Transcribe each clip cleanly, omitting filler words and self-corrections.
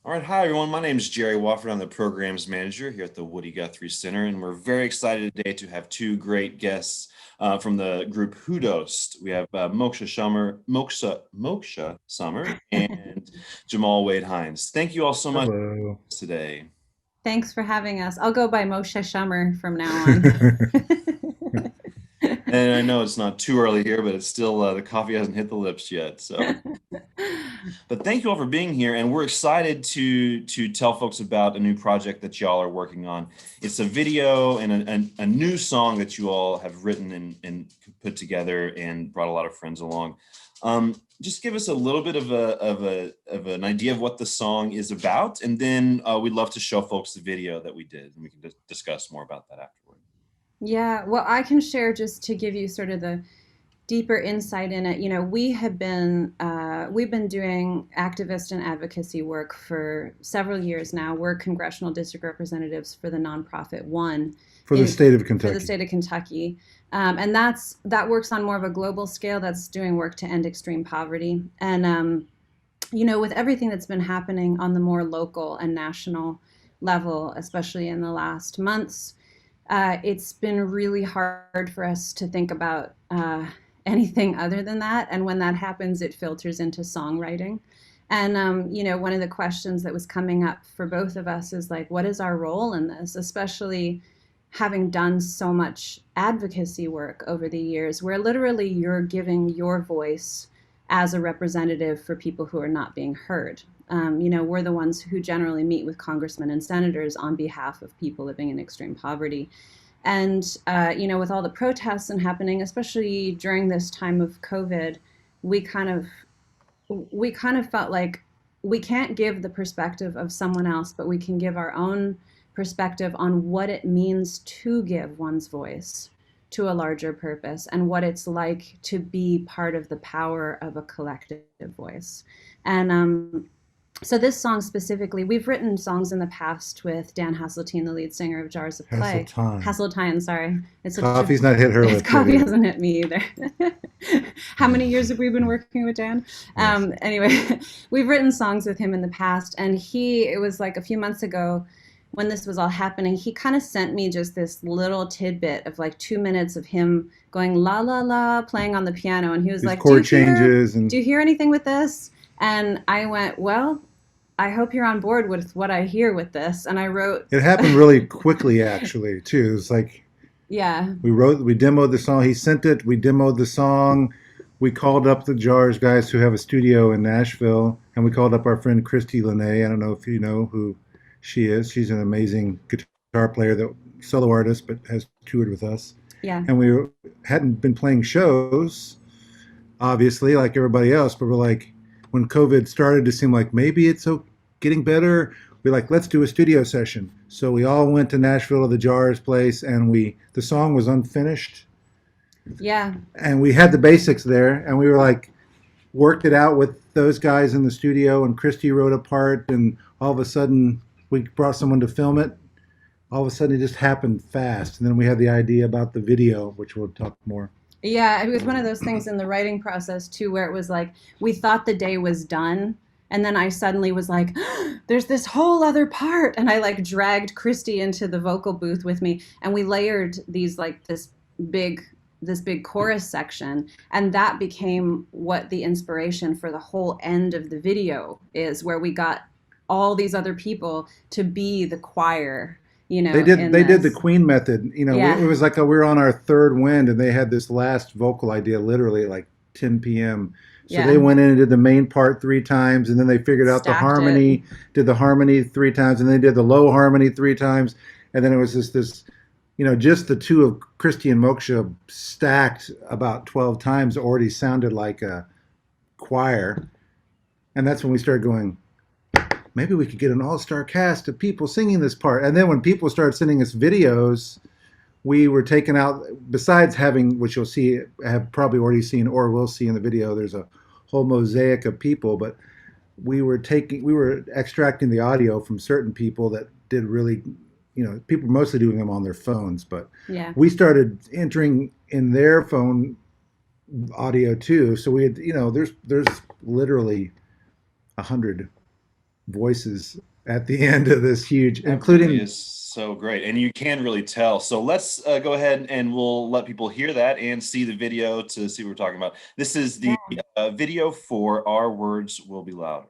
All right, hi everyone. My name is Jerry Wofford. I'm the programs manager here at the Woody Guthrie Center, and we're very excited today to have two great guests from the group HuDost's. We have Moksha Sommer and Jemal Wade Hines. Thank you all so much Hello. today. Thanks for having us. I'll go by Moksha Shummer from now on. And I know it's not too early here, but it's still the coffee hasn't hit the lips yet. But thank you all for being here, and we're excited to tell folks about a new project that y'all are working on. It's a video and a new song that you all have written and put together and brought a lot of friends along. Just give us a little bit of an idea of what the song is about, and then we'd love to show folks the video that we did, and we can discuss more about that afterward. Yeah, well, I can share just to give you sort of the deeper insight in it. We've been doing activist and advocacy work for several years now. We're congressional district representatives for the nonprofit One For the in state of for the Kentucky. state of Kentucky, and that works on more of a global scale. That's doing work to end extreme poverty, and with everything that's been happening on the more local and national level, especially in the last months, it's been really hard for us to think about anything other than that. And when that happens, it filters into songwriting. And, one of the questions that was coming up for both of us is like, what is our role in this? Especially having done so much advocacy work over the years, where literally you're giving your voice as a representative for people who are not being heard. We're the ones who generally meet with congressmen and senators on behalf of people living in extreme poverty. And, with all the protests and happening, especially during this time of COVID, we kind of we kind of felt like we can't give the perspective of someone else, but we can give our own perspective on what it means to give one's voice to a larger purpose and what it's like to be part of the power of a collective voice. And so this song specifically, we've written songs in the past with Dan Hasseltine, the lead singer of Jars of Clay. Hasseltine. Hasseltine, sorry. It's such a Coffee's not hit her His lips yet coffee either. hasn't hit me either. How many years have we been working with Dan? Yes. Anyway, we've written songs with him in the past, and it was like a few months ago when this was all happening, he kind of sent me just this little tidbit of like 2 minutes of him going la la la, playing on the piano, and he was These like, "Do you chord hear? changes and Do you hear anything with this?" And I went, "Well, I hope you're on board with what I hear with this." And I wrote, it happened really quickly actually too. It was like yeah, we demoed the song, he sent it, we demoed the song, we called up the Jars guys who have a studio in Nashville, and we called up our friend Christy Lene. I don't know if you know who she is. She's an amazing guitar player, that solo artist, but has toured with us. yeah, And we hadn't been playing shows, obviously, like everybody else, but we're like, when COVID started to seem like maybe it's getting better, we're like, let's do a studio session. So we all went to Nashville to the Jars place, and the song was unfinished, yeah. and we had the basics there, and we were like, worked it out with those guys in the studio, and Christy wrote a part, and all of a sudden we brought someone to film it. All of a sudden it just happened fast, and then we had the idea about the video, which we'll talk more. Yeah, it was one of those things in the writing process too, where it was like we thought the day was done, and then I suddenly was like, "There's this whole other part," and I like dragged Christy into the vocal booth with me, and we layered these like big this big chorus section, and that became what the inspiration for the whole end of the video is, where we got all these other people to be the choir, in They did the this. Queen method. It Yeah, was like we were on our third wind, and they had this last vocal idea literally at like 10 p.m. So they yeah, went in and did the main part three times, and then they figured out the stacked it. harmony, did the harmony three times, and they did the low harmony three times, and then it was just the two of Christy and Moksha stacked about 12 times already sounded like a choir, and that's when we started going, maybe we could get an all-star cast of people singing this part. And then when people started sending us videos, we were taken out, besides having, which you'll see, have probably already seen or will see in the video, there's a whole mosaic of people, but we were extracting the audio from certain people that did really, people mostly doing them on their phones, but Yeah. we started entering in their phone audio too. So we had, there's literally 100 voices at the end of this huge, That really including is so great, and you can really tell. So let's go ahead and we'll let people hear that and see the video to see what we're talking about. This is the video for Our Words Will Be Louder.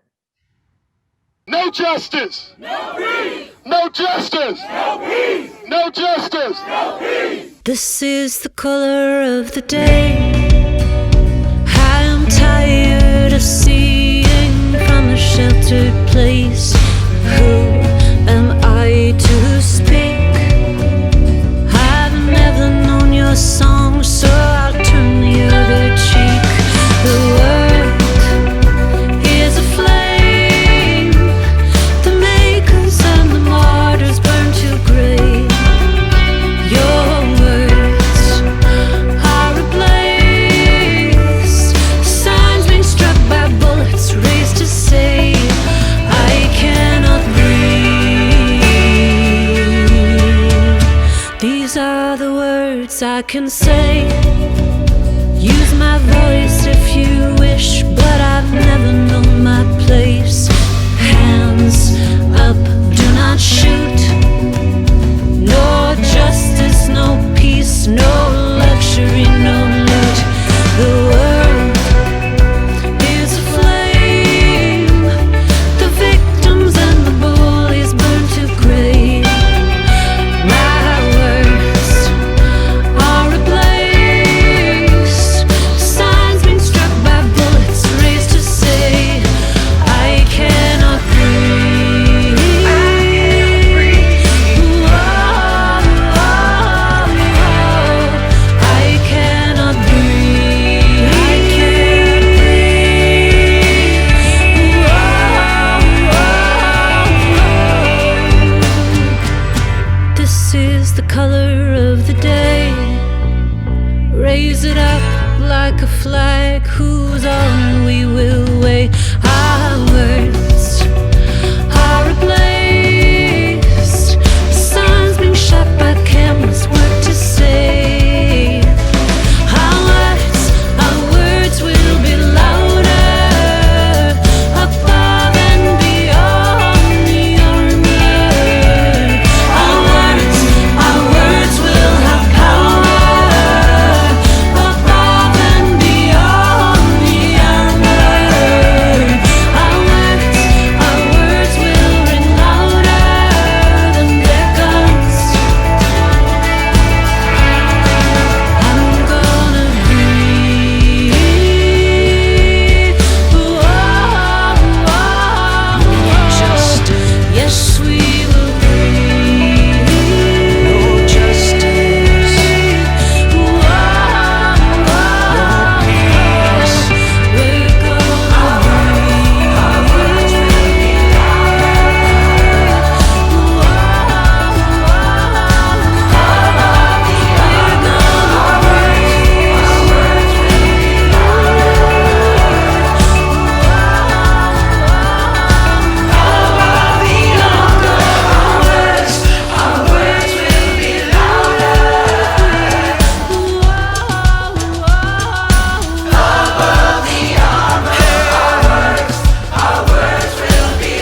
No justice. No peace. No justice. No peace. No justice. No peace. This is the color of the day. I am tired of seeing from a sheltered place. Who am I to speak? I've never known your song, so I'll turn the other cheek. The world is aflame. The makers and the martyrs burn to gray. Your words are ablaze. Signs being struck by bullets raised to say, I cannot breathe. These are the words I can say. Use my voice if you wish, but I've never known my place. Hands up, do not shoot. No justice, no peace, no luxury, no loot. The world is aflame. The victims and the bullies burn to gray. My words are ablaze. Signs being struck by bullets raised to say, I cannot breathe. I cannot breathe. I can't breathe. This is the color of the day. Raise it up like a flag, whose on we will weigh. Our words are ablaze. Signs being shot by cameras, what to say. Our words will be louder, above and beyond the armor. Our words will have power, above and beyond the armor. Our words will ring louder than their guns. I'm gonna breathe. Justice. Yes, we will breathe. No justice. No peace. We're gonna breathe. Our words will be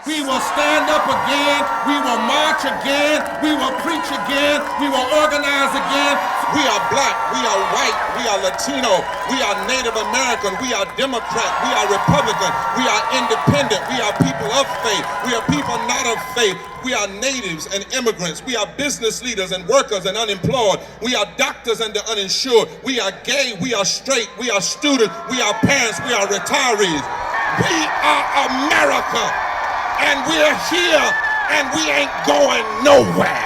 We will stand up again. We will march again. We will preach again. We will organize again. We are black, we are white, we are Latino, we are Native American, we are Democrat, we are Republican, we are independent, we are people of faith, we are people not of faith, we are natives and immigrants, we are business leaders and workers and unemployed, we are doctors and the uninsured, we are gay, we are straight, we are students, we are parents, we are retirees. We are America, and we're here, and we ain't going nowhere.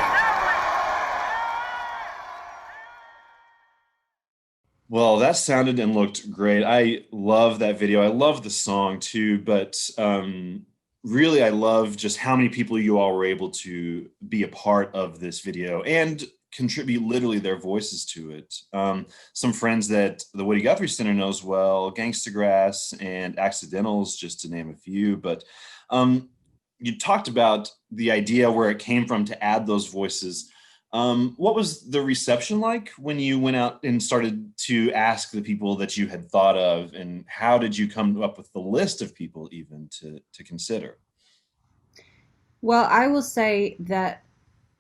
Well, that sounded and looked great. I love that video. I love the song too, but really, I love just how many people you all were able to be a part of this video and contribute literally their voices to it. Some friends that the Woody Guthrie Center knows well, Gangsta Grass and Accidentals, just to name a few. But you talked about the idea where it came from to add those voices. What was the reception like when you went out and started to ask the people that you had thought of, and how did you come up with the list of people even to consider? Well, I will say that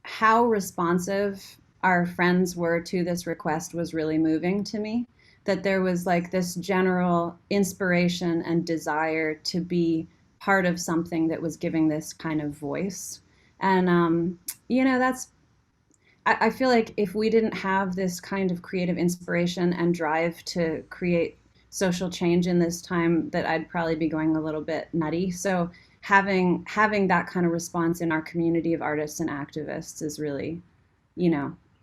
how responsive our friends were to this request was really moving to me. That there was like this general inspiration and desire to be part of something that was giving this kind of voice. And, that's I feel like if we didn't have this kind of creative inspiration and drive to create social change in this time, that I'd probably be going a little bit nutty. So having that kind of response in our community of artists and activists is really,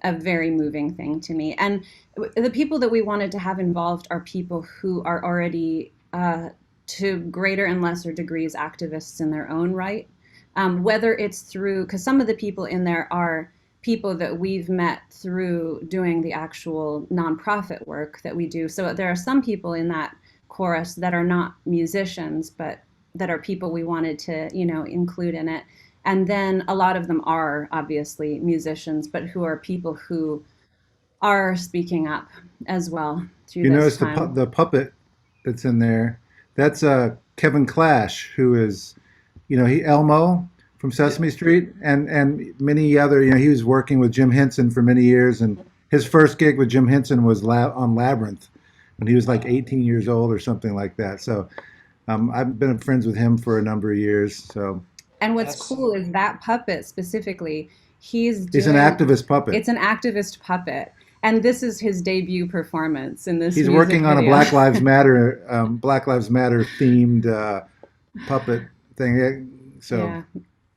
a very moving thing to me. And the people that we wanted to have involved are people who are already, to greater and lesser degrees, activists in their own right. Whether it's through, because some of the people in there are people that we've met through doing the actual nonprofit work that we do. So there are some people in that chorus that are not musicians, but that are people we wanted to, include in it. And then a lot of them are obviously musicians, but who are people who are speaking up as well through You this notice time. the puppet that's in there. That's Kevin Clash, who is, he Elmo from Sesame Street, and many other. He was working with Jim Henson for many years, and his first gig with Jim Henson was on Labyrinth when he was like 18 years old or something like that. So I've been friends with him for a number of years. So And what's That's cool is that puppet specifically, he's an activist puppet. it's an activist puppet. And this is his debut performance in this He's music working on a video. Black Lives Matter themed puppet thing. So Yeah.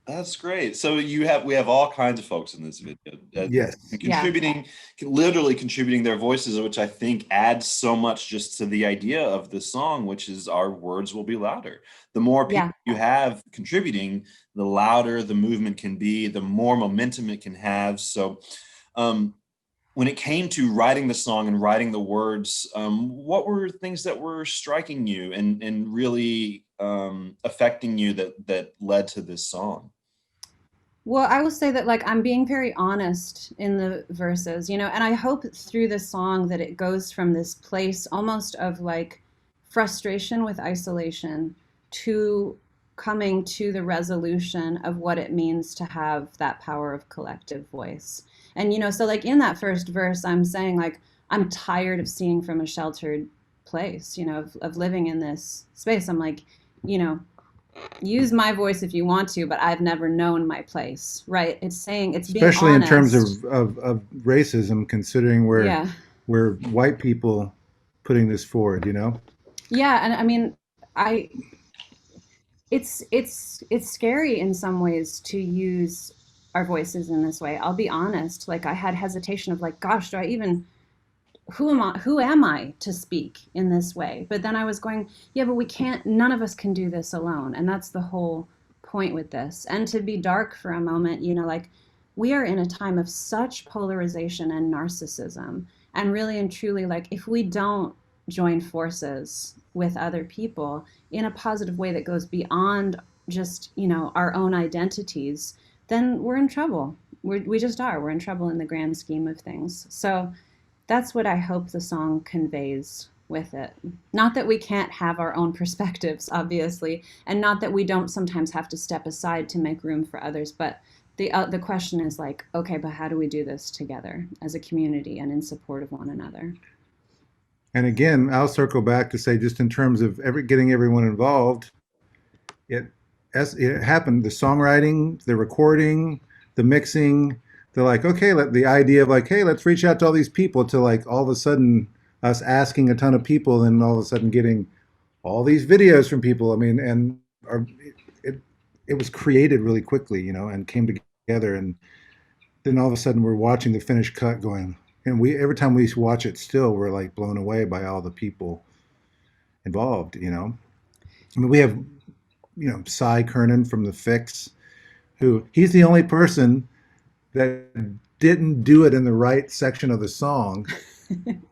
that's great. So we have all kinds of folks in this video yes, contributing, literally contributing their voices, which I think adds so much just to the idea of the song, which is our words will be louder. The more people Yeah. you have contributing, the louder the movement can be, the more momentum it can have. So when it came to writing the song and writing the words, what were things that were striking you and really affecting you that led to this song? Well, I will say that like I'm being very honest in the verses, and I hope through this song that it goes from this place almost of like frustration with isolation to coming to the resolution of what it means to have that power of collective voice. And so like in that first verse, I'm saying like I'm tired of seeing from a sheltered place, of living in this space. I'm like, you know, use my voice if you want to, but I've never known my place, right? It's saying, it's being especially in terms honest. of racism, considering Yeah. we're white people putting this forward. Yeah, and I mean, I it's scary in some ways to use our voices in this way. I'll be honest, like I had hesitation of like, gosh, do I even who am I to speak in this way? But then I was going, yeah, but we can't, none of us can do this alone. And that's the whole point with this. And to be dark for a moment, like we are in a time of such polarization and narcissism. And really and truly, like if we don't join forces with other people in a positive way that goes beyond just, our own identities, then we're in trouble. We just are. We're in trouble in the grand scheme of things. So that's what I hope the song conveys with it. Not that we can't have our own perspectives, obviously, and not that we don't sometimes have to step aside to make room for others, but the question is like, okay, but how do we do this together as a community and in support of one another? And again, I'll circle back to say, just in terms of getting everyone involved, it as it happened, the songwriting, the recording, the mixing, they're like, okay, the idea of like, hey, let's reach out to all these people, to like all of a sudden us asking a ton of people and all of a sudden getting all these videos from people. I mean, and it, it was created really quickly, and came together. And then all of a sudden we're watching the finished cut going, and we every time we watch it, still we're like blown away by all the people involved. I mean, we have Cy Kernan from the Fix, who he's the only person that didn't do it in the right section of the song,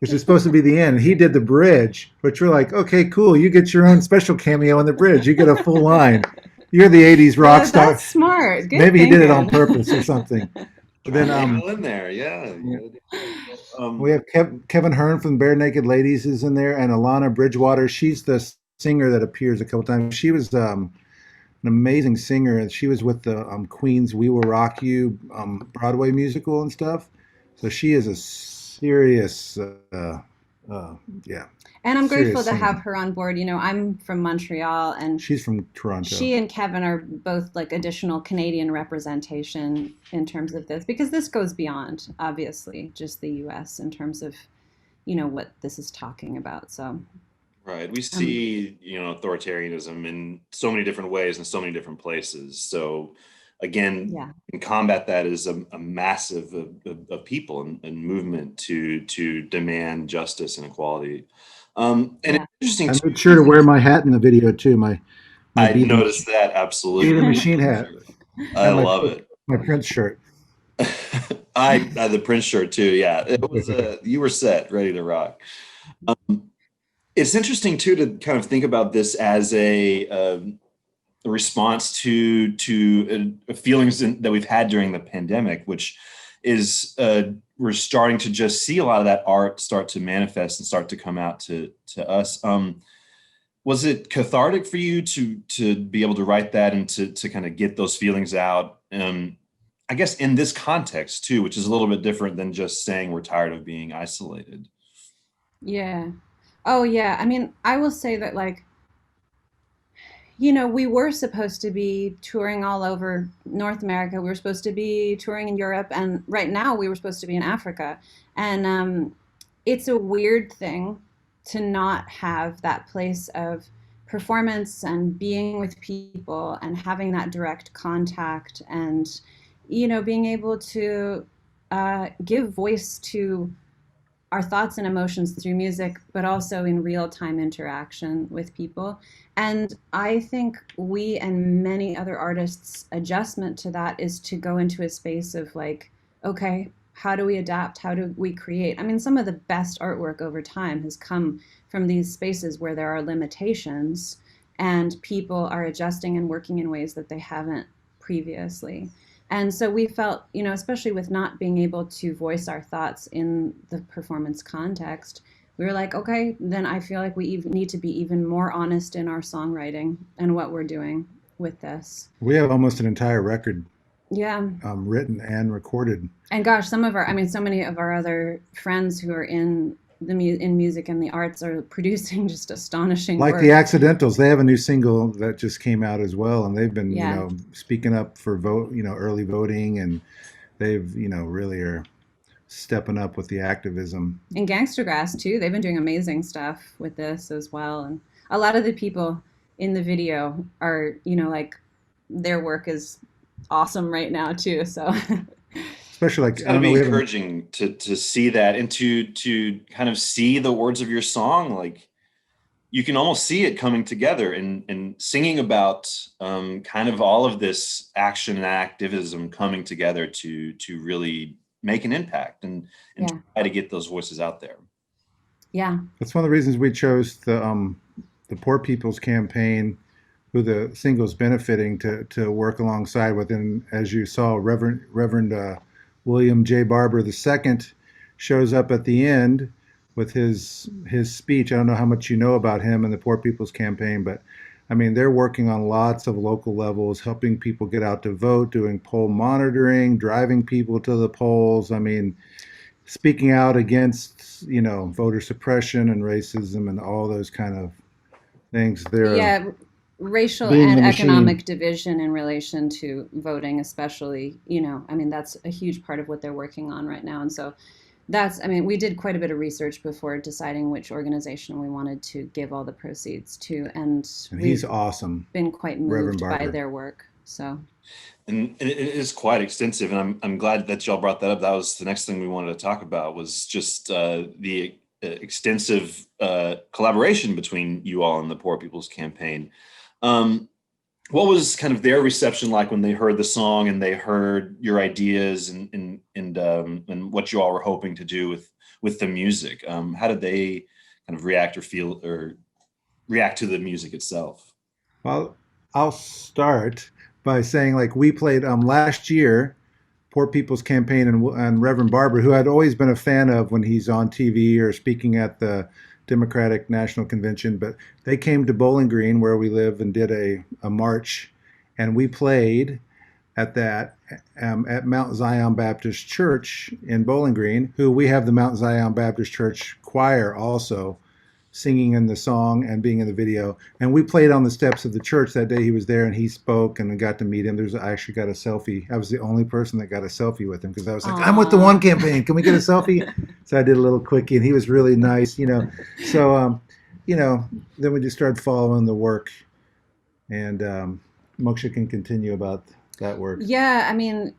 which is supposed to be the end. He did the bridge, which we're like, okay, cool. You get your own special cameo in the bridge. You get a full line. You're the '80s rock star. That's smart. Good Maybe he did it on thinking. purpose or something. But then Jemal in there, yeah. we have Kevin Hearn from Bare Naked Ladies is in there, and Alana Bridgewater. She's the singer that appears a couple times. She was an amazing singer, and she was with the Queen's "We Will Rock You" Broadway musical and stuff. So she is a serious, yeah. And I'm grateful serious to singer. have her on board. I'm from Montreal, and She's from Toronto. she and Kevin are both like additional Canadian representation in terms of this, because this goes beyond, obviously, just the US in terms of, what this is talking about. So, Right. We see, authoritarianism in so many different ways in so many different places. So again, yeah. and combat that is a massive of people and movement to demand justice and equality. And Yeah. it's interesting I too, made sure to wear my hat in the video too. My I Beat the- noticed that Beat the absolutely. Machine hat. I And my- love it. My Prince shirt. I the Prince shirt too. Yeah, it was. You were set, ready to rock. It's interesting too to kind of think about this as a response to feelings that we've had during the pandemic, which is we're starting to just see a lot of that art start to manifest and start to come out to us. Was it cathartic for you to be able to write that and to kind of get those feelings out? I guess in this context too, which is a little bit different than just saying we're tired of being isolated. Yeah. Oh, yeah. I mean, I will say that, like, we were supposed to be touring all over North America. We were supposed to be touring in Europe, and right now we were supposed to be in Africa. And it's a weird thing to not have that place of performance and being with people and having that direct contact and, being able to give voice to our thoughts and emotions through music, but also in real time interaction with people. And I think we and many other artists' adjustment to that is to go into a space of like, okay, how do we adapt? How do we create? I mean, some of the best artwork over time has come from these spaces where there are limitations and people are adjusting and working in ways that they haven't previously. And so we felt, especially with not being able to voice our thoughts in the performance context, we were like, okay, then I feel like we need to be even more honest in our songwriting and what we're doing with this. We have almost an entire record Yeah. written and recorded. And gosh, so many of our other friends who are in in music and the arts are producing just astonishing Like work. the Accidentals, they have a new single that just came out as well, and they've been, Yeah. speaking up for early voting, and they've, really are stepping up with the activism. And Gangster Grass too. They've been doing amazing stuff with this as well. And a lot of the people in the video are, like their work is awesome right now too. So Especially like, It's I got to don't know, be we haven't- encouraging to see that and to kind of see the words of your song. Like you can almost see it coming together and singing about kind of all of this action and activism coming together to really make an impact and Yeah. try to get those voices out there. yeah. that's one of the reasons we chose the Poor People's Campaign, who the single's benefiting, to work alongside with. And as you saw, Reverend William J. Barber II shows up at the end with his speech. I don't know how much you know about him and the Poor People's Campaign, but I mean, they're working on lots of local levels, helping people get out to vote, doing poll monitoring, driving people to the polls. I mean, speaking out against, voter suppression and racism and all those kind of things. They're Yeah, racial being and the machine. economic division in relation to voting, especially, I mean, that's a huge part of what they're working on right now. And so we did quite a bit of research before deciding which organization we wanted to give all the proceeds to. And and he's we've awesome. been quite Reverend moved by Barber. their work. So And it is quite extensive, and I'm glad that y'all brought that up. That was the next thing we wanted to talk about, was just the extensive collaboration between you all and the Poor People's Campaign. Um, what was kind of their reception like when they heard the song and they heard your ideas and what you all were hoping to do with the music? How did they kind of react or feel or react to the music itself? Well, I'll start by saying, like, we played last year, Poor People's Campaign and Reverend Barber, who I'd always been a fan of when he's on TV or speaking at the Democratic National Convention. But they came to Bowling Green, where we live, and did a march, and we played at that at Mount Zion Baptist Church in Bowling Green, who we have the Mount Zion Baptist Church choir also singing in the song and being in the video. And we played on the steps of the church that day he was there, and he spoke, and I got to meet him. I actually got a selfie. I was the only person that got a selfie with him, because I was like, I'm with the One Campaign. Can we get a selfie? So I did a little quickie, and he was really nice, So, then we just started following the work, and Moksha can continue about that work. yeah, I mean,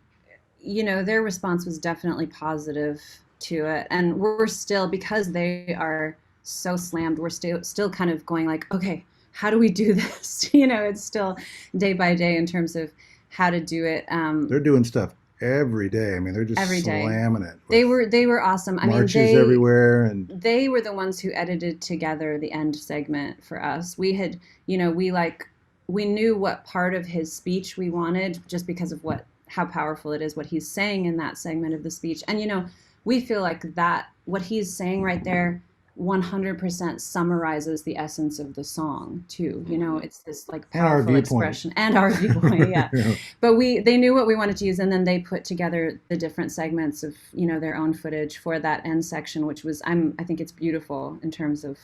their response was definitely positive to it, and we're still, because they are so slammed, we're still kind of going like, okay, how do we do this? It's still day by day in terms of how to do it. They're doing stuff every day. I mean, they're just Every day. slamming it. They were awesome. I mean, Marches everywhere, and they were the ones who edited together the end segment for us. We had, we knew what part of his speech we wanted, just because of how powerful it is, what he's saying in that segment of the speech. And we feel like that what he's saying right there 100% summarizes the essence of the song too. It's this like powerful expression and our viewpoint. Yeah. Yeah. But they knew what we wanted to use, and then they put together the different segments of, their own footage for that end section, which was, I think it's beautiful in terms of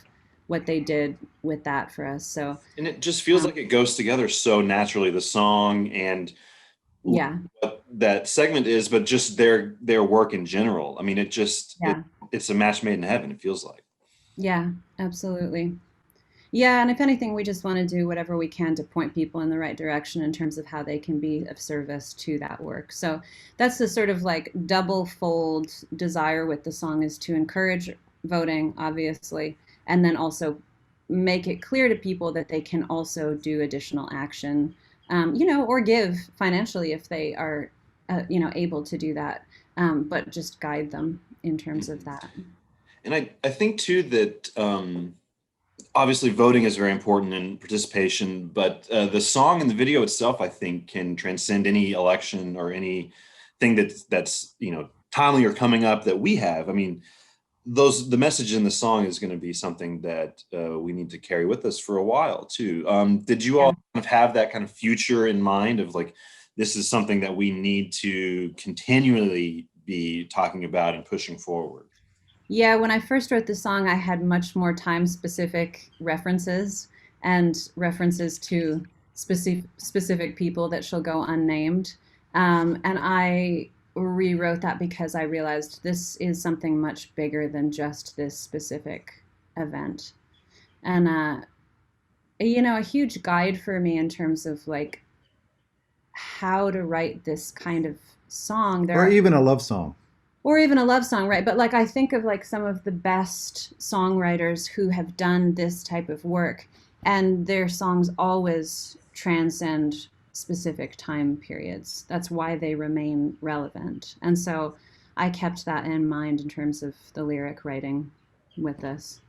what they did with that for us. So, And it just feels like it goes together so naturally, the song and yeah, what that segment is, but just their work in general. I mean, it's a match made in heaven, it feels like. yeah, absolutely. Yeah, and if anything, we just want to do whatever we can to point people in the right direction in terms of how they can be of service to that work. So that's the sort of like double fold desire with the song, is to encourage voting, obviously, and then also make it clear to people that they can also do additional action, or give financially if they are, able to do that, but just guide them in terms of that. And I think too that obviously voting is very important in participation, but the song and the video itself, I think, can transcend any election or anything that's timely or coming up that we have. I mean, the message in the song is going to be something that we need to carry with us for a while too. Did you all kind of have that kind of future in mind of like, this is something that we need to continually be talking about and pushing forward? Yeah, when I first wrote the song, I had much more time-specific references and references to specific people that shall go unnamed. And I rewrote that because I realized this is something much bigger than just this specific event. And, a huge guide for me in terms of like how to write this kind of song. or even a love song. Or even a love song, right? But like I think of like some of the best songwriters who have done this type of work, and their songs always transcend specific time periods. That's why they remain relevant. And so I kept that in mind in terms of the lyric writing with this.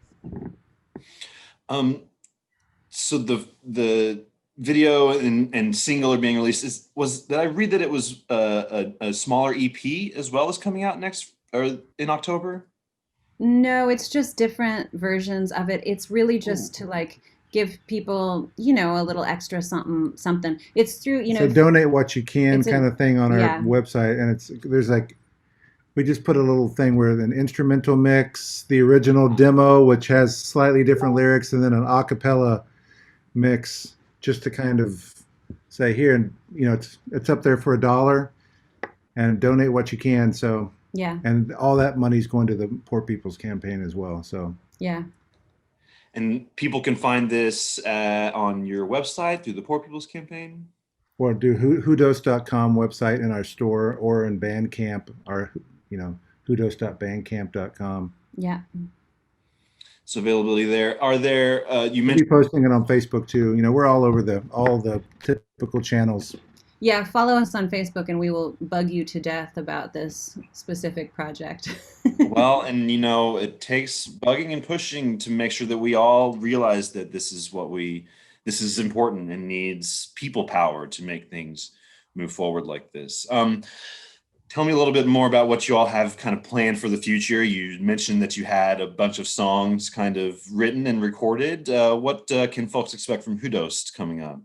So the video and single are being released. Did I read that it was a smaller EP as well as coming out next or in October? No, it's just different versions of it. It's really just to like give people, a little extra something. It's through, So donate what you can it's a- kind of thing on our yeah. website, and there's like, we just put a little thing where an instrumental mix, the original demo, which has slightly different lyrics, and then an a cappella mix, just to kind of say here, and it's up there for $1, and donate what you can. So Yeah, and all that money's going to the Poor People's Campaign as well. So yeah. And people can find this on your website through the Poor People's Campaign. or do HuDost's.com website in our store or in Bandcamp, our, you know, HuDost's.bandcamp.com. Yeah. So availability there. Are there, you We'll be mentioned, posting it on Facebook too. You know, we're all over all the typical channels. Yeah, follow us on Facebook and we will bug you to death about this specific project. well, and you know, it takes bugging and pushing to make sure that we all realize that this is important and needs people power to make things move forward like this. Tell me a little bit more about what you all have kind of planned for the future. You mentioned that you had a bunch of songs kind of written and recorded. What can folks expect from HuDost coming up?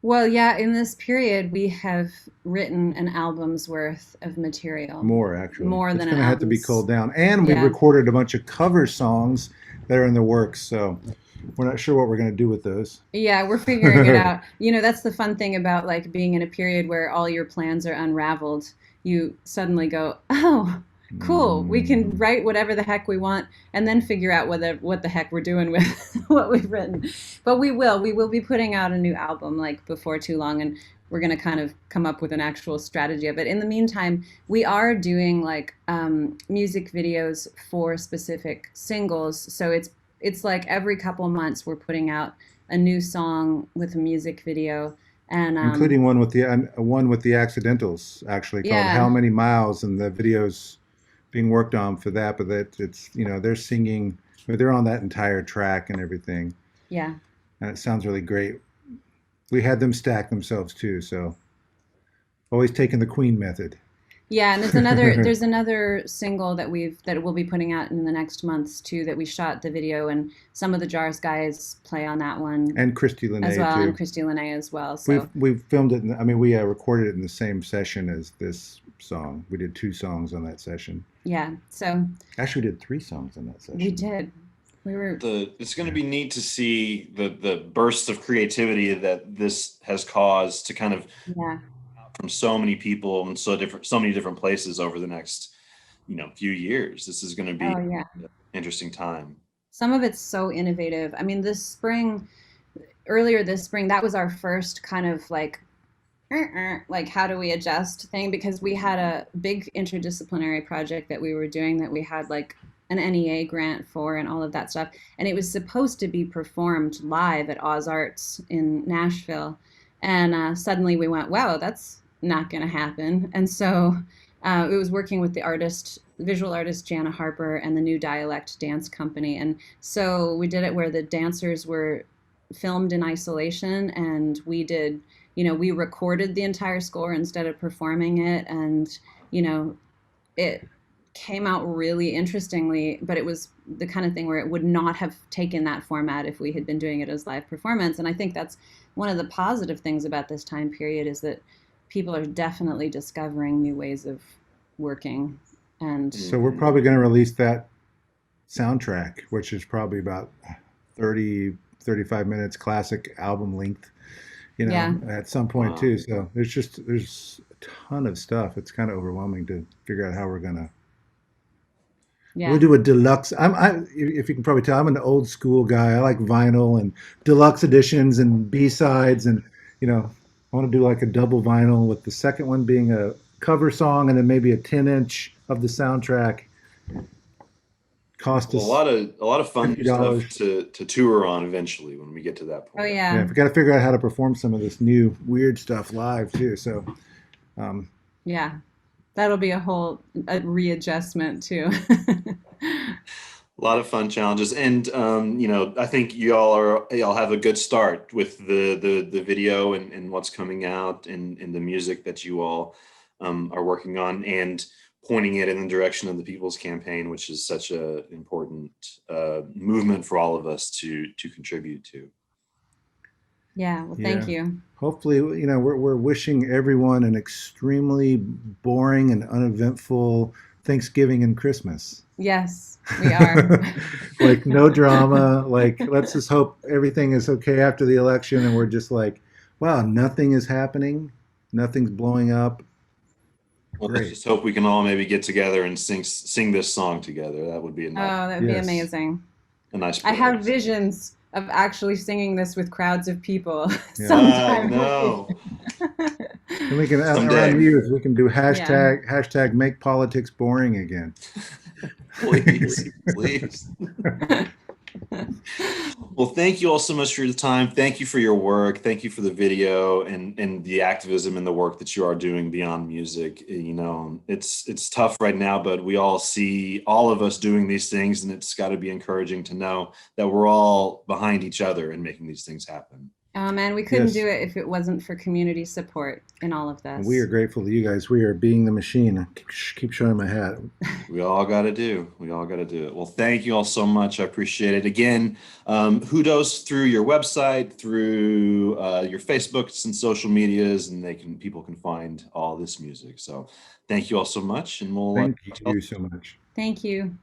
Well, yeah, in this period, we have written an album's worth of material. More, actually. More It's than going an to have to be album's. culled down. And we've Yeah. recorded a bunch of cover songs that are in the works. So we're not sure what we're going to do with those. Yeah, we're figuring it out. You know, that's the fun thing about like being in a period where all your plans are unraveled. You suddenly go, oh, cool. We can write whatever the heck we want and then figure out what the heck we're doing with what we've written. But we will be putting out a new album like before too long, and we're going to kind of come up with an actual strategy of it. In the meantime, we are doing like music videos for specific singles. So it's like every couple months we're putting out a new song with a music video, and Including one with the Accidentals, actually, called Yeah. How Many Miles, and the video's being worked on for that. But it's, you know, they're singing, they're on that entire track and everything, yeah. and it sounds really great. We had them stack themselves too, so always taking the Queen method. Yeah, and there's another single that we'll be putting out in the next months too, that we shot the video, and some of the Jars guys play on that one And Christy as Lene well, too. and Christy Lene as well. So We've filmed it. I mean, we recorded it in the same session as this song. We did 2 songs on that session. yeah, so Actually, we did 3 songs on that session. we did. We were It's going to be neat to see the bursts of creativity that this has caused to kind of yeah. from so many people and so many different places over the next, you know, few years. This is going to be Oh yeah. an interesting time. Some of it's so innovative. I mean, earlier this spring, that was our first kind of like how do we adjust thing, because we had a big interdisciplinary project that we were doing that we had like an NEA grant for and all of that stuff. And it was supposed to be performed live at Oz Arts in Nashville. And suddenly we went, wow, that's not going to happen. And so it was working with the visual artist Jana Harper and the New Dialect Dance Company. And so we did it where the dancers were filmed in isolation, and we did, you know, we recorded the entire score instead of performing it. And, you know, it came out really interestingly, but it was the kind of thing where it would not have taken that format if we had been doing it as live performance. And I think that's one of the positive things about this time period, is that people are definitely discovering new ways of working. And So we're probably going to release that soundtrack, which is probably about 35 minutes, classic album length, you know, Yeah. at some point Wow. too. So there's a ton of stuff. It's kind of overwhelming to figure out how we're going to. yeah, We'll do a deluxe. If you can probably tell, I'm an old school guy. I like vinyl and deluxe editions and B-sides, and you know, I want to do like a double vinyl with the second one being a cover song, and then maybe a 10-inch of the soundtrack. Cost Well, us a lot of fun $50. stuff to tour on eventually when we get to that point. oh yeah, yeah, we got to figure out how to perform some of this new weird stuff live too. So, yeah. That'll be a readjustment too. A lot of fun challenges, and you know, I think y'all have a good start with the video and what's coming out and the music that you all are working on, and pointing it in the direction of the People's Campaign, which is such a important movement for all of us to contribute to. Yeah, well, thank you. hopefully, you know, we're wishing everyone an extremely boring and uneventful Thanksgiving and Christmas. Yes, we are. Like no drama. Like let's just hope everything is okay after the election, and we're just like, wow, nothing is happening, nothing's blowing up. Well, let's Great. just hope we can all maybe get together and sing this song together. That would be Oh, that would be Yes. amazing. a nice I have place. visions of actually singing this with crowds of people Yeah. sometime. No. And we can Someday. around New Year's we can do Yeah. hashtag make politics boring again. Please, please. Well, thank you all so much for your time. Thank you for your work. Thank you for the video and the activism and the work that you are doing beyond music. You know, it's tough right now, but we all see all of us doing these things, and it's got to be encouraging to know that we're all behind each other and making these things happen. Oh man, we couldn't Yes. do it if it wasn't for community support in all of this. We are grateful to you guys. We are being the machine. Keep showing my hat. We all got to do. We all got to do it. Well, thank you all so much. I appreciate it. Again, HuDost's through your website, through your Facebooks and social medias, and people can find all this music. So, thank you all so much, and we'll. Thank you so much. Thank you.